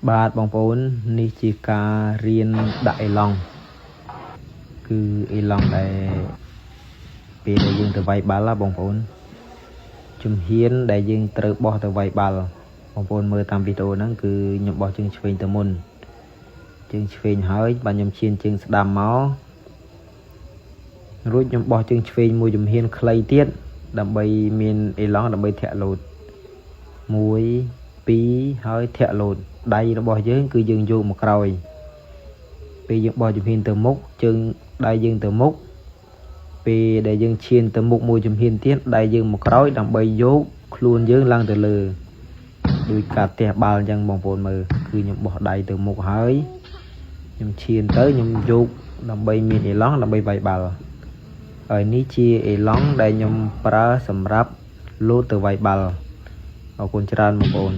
បាទបងប្អូននេះជាការរៀនដាក់អេឡង់គឺអេឡង់ដែលពេលដែលយើងទៅវាយបាល់ណាបងប្អូនជំហានដែលយើងត្រូវបោះទៅវាយបាល់បងប្អូនមើលតាមវីដេអូហ្នឹងគឺខ្ញុំបោះជើងឆ្វេងទៅមុនជើងឆ្វេងហើយបាទខ្ញុំឈានជើងស្ដាំមករួចខ្ញុំបោះជើងឆ្វេងមួយជំហានខ្លីទៀតដើម្បីមានអេឡង់ដើម្បីធាក់លោត1 2ហើយធាក់លោតដៃរបស់យើងគឺយើងយកមកក្រោយពេលយើងបោះជំហានទៅមុខជើងដៃយើងទៅមុខពេលដែលយើងឈានទៅមុខមួយជំហានទៀតដៃយើងមកក្រោយដើម្បីយកខ្លួនយើងឡើងទៅលើដោយការទះបាល់អញ្ចឹងបងប្អូនមើលគឺខ្ញុំបោះដៃទៅមុខហើយខ្ញុំឈានទៅខ្ញុំយកដើម្បីមានអេឡង់ដើម្បីវាយបាល់ហើយនេះជាអេឡង់ដែលខ្ញុំប្រើសម្រាប់លោតទៅវាយបាល់អរគុណច្រើនបងប្អូន